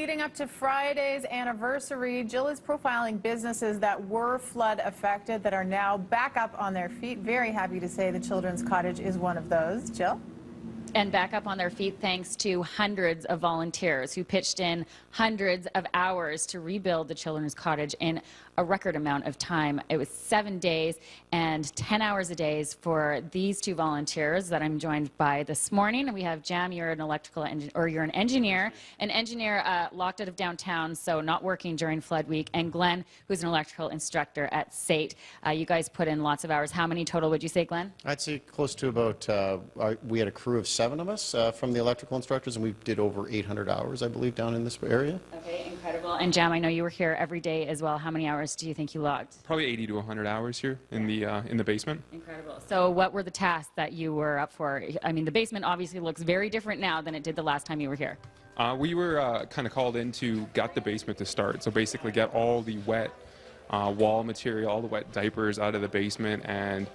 Leading up to Friday's anniversary, Jill is profiling businesses that were flood affected that are now back up on their feet. Very happy to say the Children's Cottage is one of those. Jill? And back up on their feet thanks to hundreds of volunteers who pitched in hundreds of hours to rebuild the Children's Cottage in a record amount of time. It was 7 days and 10 hours a day for these two volunteers that I'm joined by this morning. We have Jam, you're an electrical you're an engineer locked out of downtown, so not working during flood week, and Glenn, who's an electrical instructor at SAIT. You guys put in lots of hours. How many total would you say, Glenn? I'd say close to about, we had a crew of 7 of us from the electrical instructors, and we did over 800 hours, I believe, down in this area. Okay, incredible. And Jam, I know you were here every day as well. How many hours do you think you logged? Probably 80 to 100 hours here in the basement. Incredible. So what were the tasks that you were up for? I mean, the basement obviously looks very different now than it did the last time you were here. We were kind of called in to get the basement to start. So basically get all the wet wall material, all the wet diapers out of the basement and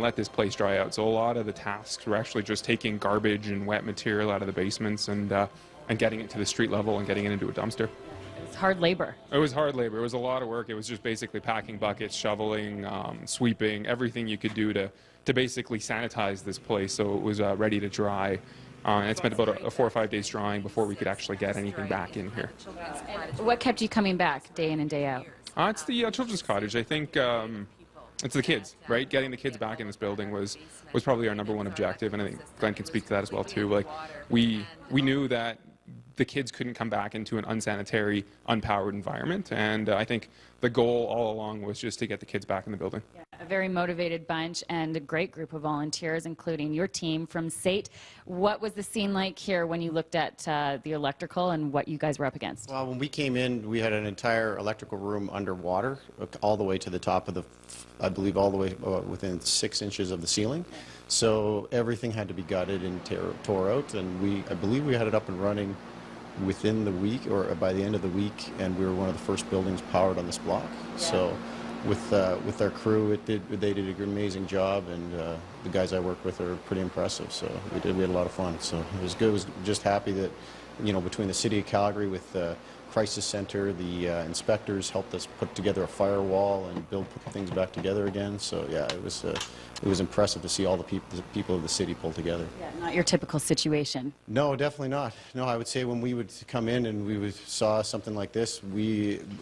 let this place dry out. So a lot of the tasks were actually just taking garbage and wet material out of the basements and getting it to the street level and getting it into a dumpster. It was hard labor. It was hard labor. It was a lot of work. It was just basically packing buckets, shoveling, sweeping, everything you could do to basically sanitize this place so it was ready to dry. And it spent about a 4 or 5 days drying before we could actually get anything back in here. What kept you coming back day in and day out? It's the Children's Cottage. I think it's the kids, right? Getting the kids back in this building was probably our #1 objective, and I think Glenn can speak to that as well too. Like we knew that the kids couldn't come back into an unsanitary, unpowered environment, and I think the goal all along was just to get the kids back in the building. Yeah, a very motivated bunch and a great group of volunteers, including your team from SAIT. What was the scene like here when you looked at the electrical and what you guys were up against? Well, when we came in, we had an entire electrical room underwater, all the way to the top of the, I believe all the way within 6 inches of the ceiling. So everything had to be gutted and tore out, and I believe we had it up and running within the week or by the end of the week, and we were one of the first buildings powered on this block. Yeah. So with our crew, they did an amazing job, and the guys I work with are pretty impressive. So we had a lot of fun. So it was good. I was just happy that, you know, between the city of Calgary with the crisis center, the inspectors helped us put together a firewall and put things back together again. So yeah, it was impressive to see all the people of the city pull together. Yeah, not your typical situation. No, definitely not. No, I would say when we would come in and saw something like this,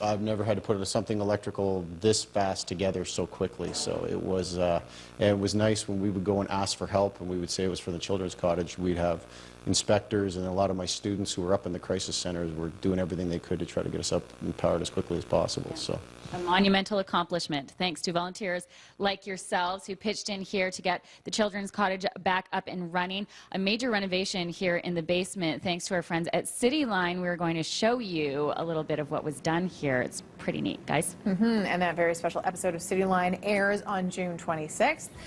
I've never had to put something electrical this fast together so quickly. So it was nice when we would go and ask for help, and we would say it was for the Children's Cottage. We'd have inspectors, and a lot of my students who were up in the crisis centers were doing everything they could to try to get us up and powered as quickly as possible. So a monumental accomplishment thanks to volunteers like yourselves who pitched in here to get the Children's Cottage back up and running. A major renovation here in the basement thanks to our friends at Cityline. We're going to show you a little bit of what was done here. It's pretty neat, guys. And that very special episode of Cityline airs on June 26th.